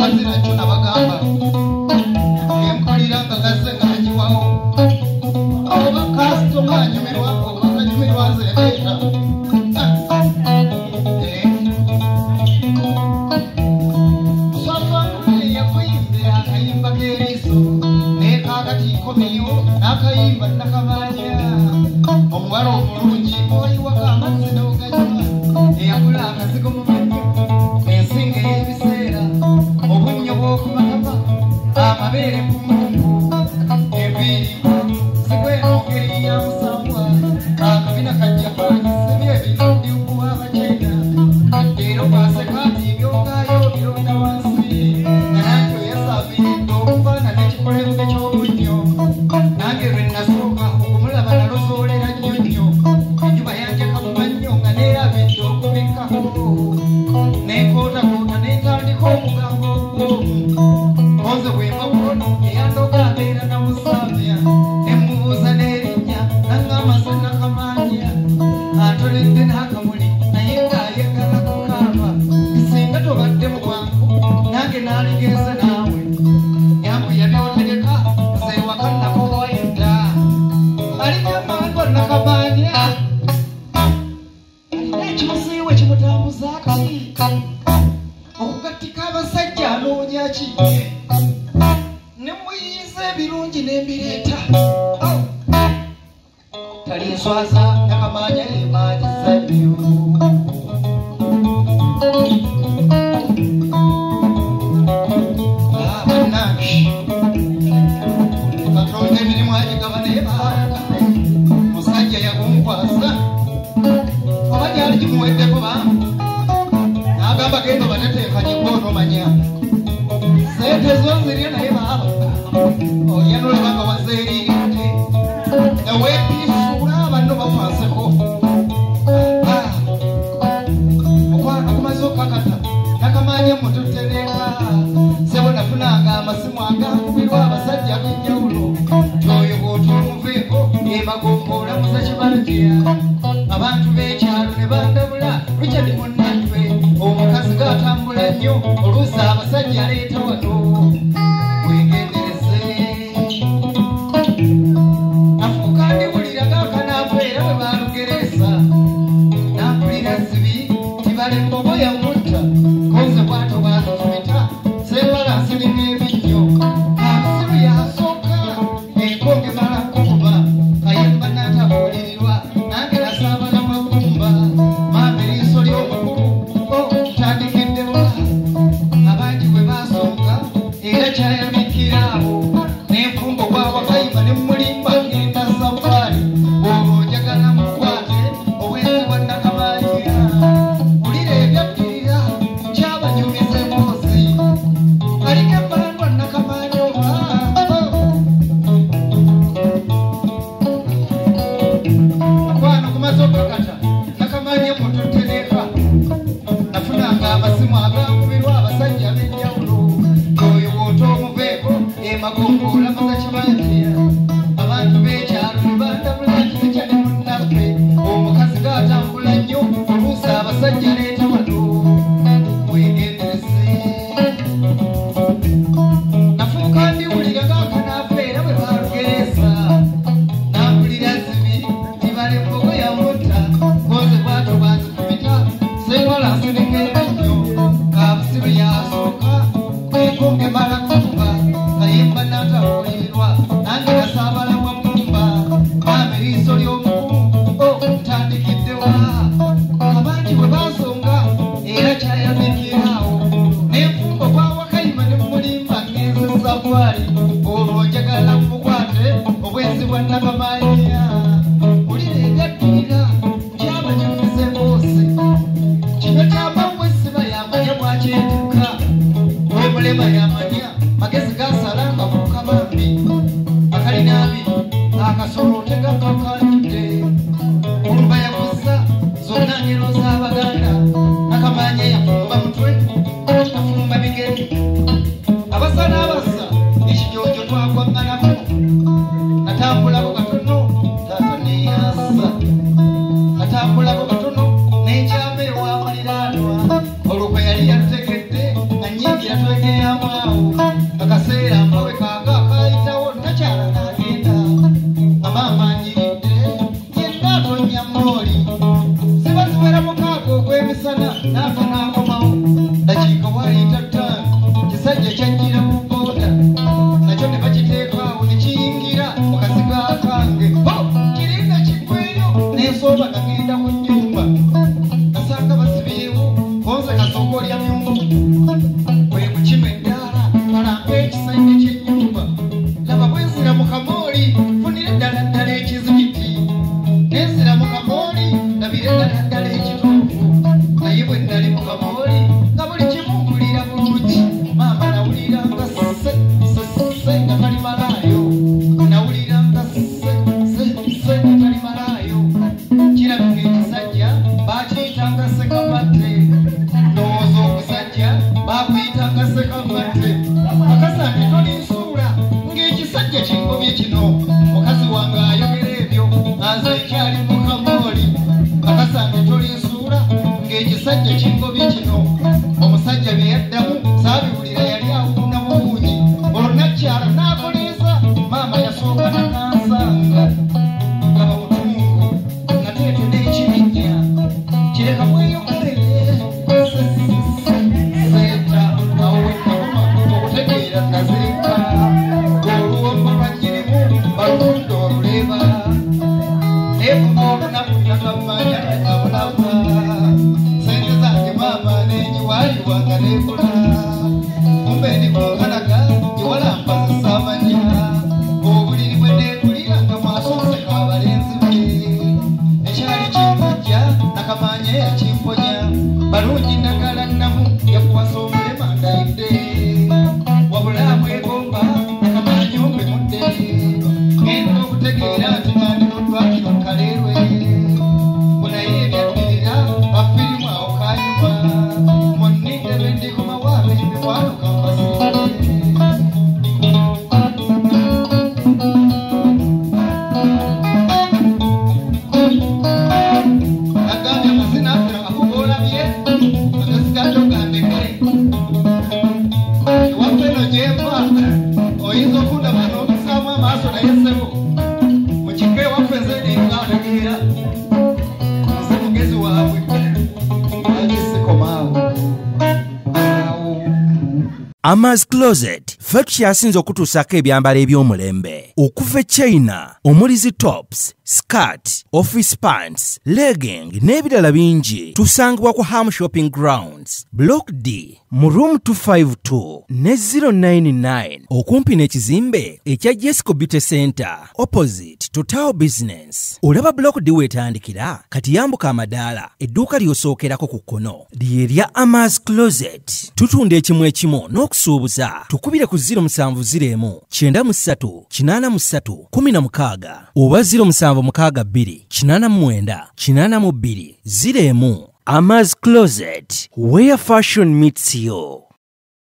azira kyo nabagamba empulira nga gazze ngagiwawo oba kasitoma anyumirwa oba kanyumirwa nzeereeta yakuyimbira akayimba k'eriiso naye kaakati nkomeyo n'akayimba nakamaanya omuwala omulungi oyiwaka amazzi n'oganywa eyagula akazigo mu mannyo ensinga ey'ebiseera obunnyo bw'okumatama amabeere ku mulungu enviiri zigweno ngeri ya musambwa akabina kajja kanyisibye ebintu by'okuwa abakyenda leero kwasekaati ebyongaayo bironda wansi nange oyasabiridde okufaana n'ekikolero ky'obunnyo nange lwe nasooka okumulaba nalozoolera nnyo nnyo enjuba yanjeka mu mannyo nga neerabidde okubikkako nenkootakoota nentandika omugambo ogw'omu konze bwemba bulono eyandoga abeera namusaabya nemubuuza n'erinnya nang'amasa nakamaanya atoledde n'akamuli naye ng'ayagala kukaaba singa tobadde mu bwangu nange n'aligeza naawe yangu yabyotegeka zeewaka nakowayenda alinyamandwa nakamaanya alina ekimusiiwe kimutambuza akali okugattika abasajja anoonya ki nemuyiyiza ebirungi n'embireeta talinswaza nakamaanya emaanyiza byo bannange katonda emirimu agigaba naye musajja yagunkwasa oba gyali gimuweddeko n'agamba genda baneteekanye gw'onomanya sente zo nzirye naye baaba olya nolabanga wazeeriirite neweepiisuula banno bakwaseko okwano kumaze okukakata nakamaanya mututereka sebo nafunanga amasimu agakubirwa abasajja b'enjawulo oyo bw'otuumuveeko emagomboola musa kibalagya abantu b'ekyalo ne bandabula richard munnatwe omukazi gaatambula nnyo oluusi abasajja aleeta wano wegendereze afuuka ndiwulira gaakanaveera bwe balugereesa nampulira zibi tibalembobo yamutta konze bwato bwazikimita seewala nsirika ebinnyo amasimu yasooka enkonge mala kukuba kayemba n'atabuulirirwa nange nasaabala magumba maama eriiso ly'omukulu tandikiddewa abangi bwe basonga era kyayamikiraawo n'enfumbo bwawakayima ne mulimba ngenda safari olwo njagala mukwate obwenzi bwa nakamaanya bulira ebyaddirira kyabanyumiza emboozi aliko embandwa nakamaanya oba kwano kumaze okukakata nakamaanya mututereka nafunanga amasimu agakubirwa abasajja b'enjawulo oyo bw'ota omuveeko emagomboola musa kibanja abantu b'ekyalo ne bandabula kirica ne munnaffe omukazi gaatambula nnyo oluusi abasajja leeta wano wegendereze nafuuka ndiwulira gaakanaveera bwe balugereesa nampulira zibi tibale mbogo yamutta konze bwato bwazifumita seewala nsirika ebinnyo ng'abusiru yasooka enkonge mala kukuba kayemba n'atabuulirirwa nange nasaabala wamumba maama eriiso ly'omukulu ntandikiddewa abangi bwe basonga era kyayamikiraawo n'enfumbo bwawakayima ne mulimba ngenze safari olwo njagala mukwate obwenzi bwa nakamaanya bulira ebyaddirira kyabanyumiza emboozi kino kyambabwe siba yamanya bwakyeteka olwomulema yamanya magezi gasala nga mukabambi akalina abiri akasolo tegakakalidde olumba yakussa zonna ngero z'abaganda nakamaanya yafumba mutwe afumba bigere abasa n'abasa ekijojo twakwaŋŋanako natambulako katono taata neyasa natambulako katono n'ekyama ewa muliraanwa olwo kwe yali yategedde nga nnyingi yatwegera mwawo akaseera mpawe kanga kayitawo nakyala n'agenda amaama anyiridde yenna atonya mooli ziba ziwera mukaaga ogw'emisana n'afa n'akomawo dakiika bw'aliita ttaano kisajja kyajjira mu booda nakyo ne bakiteekaawo ne kiyingira mu kaziga kange kiringa kiggweyo n'ensooba kagenda ku nnyumba nasanga basibyewo konze kasooka olya myungu kwe kukima eddaala kalampa ekisenge ky'ennyumba laba bwenzira mu kamooli funire ddala ddala ekizibiti nenzira mu kamooli labire ddala ddala ekituufu naye bwe nnali mu kamooli nga buli kimu mpulira bulungi maama nawulira nga se nga tali malaayo nawulira nga se nga tali malaayo kirabika ekisajja baakiyitanga sekamatte ndowooza omusajja baakuyitanga sekamatte akasange tolinsuula ng'ekisajja kingobye kino mukazi wange ayogera ebyo nze nkyali mu kamooli akasange tolinsuula ng'ekisajja kingobye kino omusajja bye yaddamu saabiwulira yali awuuna bubuunyi olwo nakyala n'akoleeza maama yasooka nakansanga ngaba mutungu nateete n'ekirinnya kireka bweyogerere seeta awo wennakoma okutegeera nazirika olwomba lwanyirimu balunda oluleeba neekuba olunaku nakamanya nekabulaba sente zange maama nenjiwaliwanga nekola kumbe ndikunkalaga iwalampa zisamanya obuliri bwe neekulira nga mwasonseka abalenzi be ekyali kinkujja nakamanya yakimponya balungi ndagala nnamu yakuwasa omulema ndayidde wabula mwegomba nakamanya ombe mudde ngenda okutegeera nti nandi mu ddwaliro kaleerwe bunaye ebyaddirira bafirimu awo kayuma munninde lwe ndikumawaaba emikwano kambasire agambye amazina afera akuboolabye agasigato gandeke ewaffe eno gyemba oyinza okundaba n'okusaamu amaaso naye ssebo mu kika ewaffe nze nengategeera nze mugezi waabwe agisekomaawo Ama's Closet ffe tukyasinze okutuusako ebyambalo eby'omulembe okuva e China omuli zi tops, skirt, office pants, legging n'ebirala bingi tusangibwa ku Ham Shopping Grounds Block D mu room 252 ne 099 okumpi n'ekizimbe ekya Jesco Beauty Center opposite to Tower Business. Olaba Block D wetandikira kati yambuka amadaala edduuka ly'osookerako ku kkono ly'erya Ama's Closet. Tutunda ekimu ekimu n'okusuubuza tukubire ku 0701 93 83 16 oba 0762 89 82 01. Ama's Closet, where fashion meets you.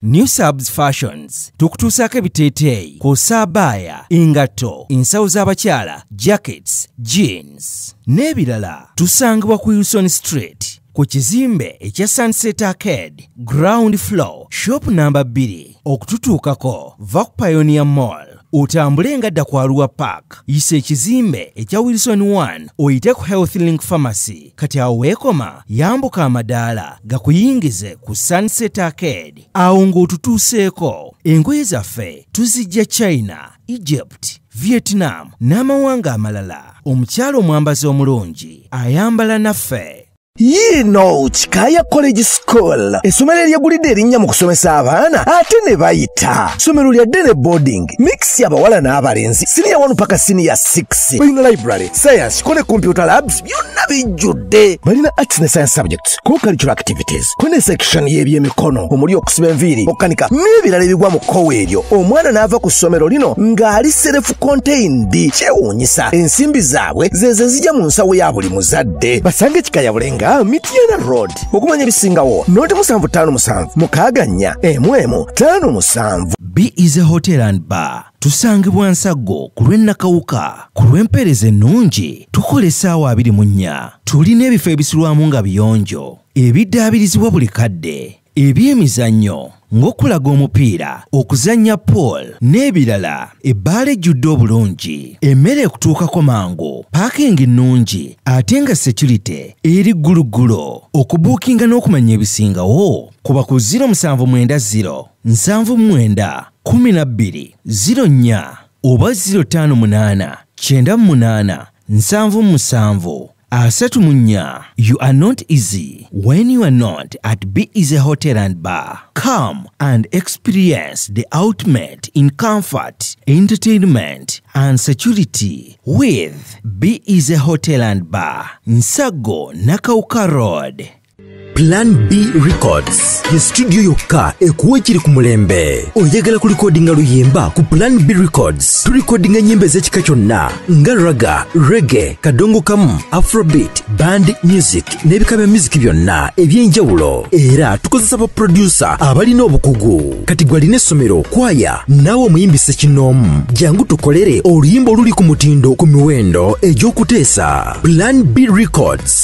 New Subs Fashions tukutuusaako ebiteeteeyi kw'ossa abaya, engatto, ensawo z'abakyala, jackets, jeans n'ebirala. Tusangibwa ku Wilson Street ku kizimbe ekya Sunset Arcade ground floor shop number 2. Okututuukako va ku Pioneer Mall otambule ngadda ku Arua Park yisa ekizimbe ekya Wilson 1 oyite ku Health Link Pharmacy. Kati awo weekoma yambuka amadaala gakuyingize ku Sunset Arcade awo ng'otutuuseeko. Engoye zaffe tuzijja China, Egypt, Vietnam n'amawanga amalala. Omukyala omwambazi omulungi ayambala naffe. Yino Chikaya College School essomero eryegulidde erinnya mu kusomesa abaana ate ne bayita ssomero lya Dene Boarding mix y'abawala n'abalenzi senior 1 paka senior 6 balina library science kone computer labs byonna bijjudde balina arts ne science subjects co-curricular activities kone section y'ebyemikono omuli okusiba enviiri okukanika n'ebirala ebigwa mu kkowe eryo omwana n'ava ku ssomero lino ng'ali self contained kyewuunyisa ensimbi zaabwe zeze zijja mu nsawo ya buli muzadde basange Chikaya Bulenga Mitiana Road okumanya bisingawo noti 757 mukaganya emwemu 57. Be Easy Hotel and Bar tusangibwa Nsago ku lw'Ennakawuka ku lw'empeereza ennungi tukola essaawa 24. Tulina ebifo ebisulwamu nga biyonjo ebiddaabirizibwa buli kadde ebyemizannyo ng'okulaga omupiira, okuzannya pool n'ebirala. Ebbaala ejjudde obulungi, emmere ekutuukako mangu, paakingi nnungi ate nga security eri gguluggulo. Okubuukinga n'okumanya ebisingawo kuba ku 0790 79 12 04 oba 058 98 77 34. You are not easy when you are not at Be Easy Hotel and Bar. Come and experience the ultimate in comfort, entertainment and security with Be Easy Hotel and Bar, Nsago Nakauka Road. Plan B Records ye studio yokka ekuwa ekiri ku mulembe. Oyagala kulikodinga luyimba ku Plan B Records. Tulikodinga nyimbe z'ekika kyonna nga raga, reggae, kadongo kamu, afrobeat, band music n'ebika bya music byonna eby'enjawulo. Era tukozesa ba producer abalina obukugu. Kati gwalina essomero, kwaya, naawe omuyimbise kinoomu. Jangu tukolere oluyimba oluli ku mutindo ku miwendo egy'okuteesa. Plan B Records.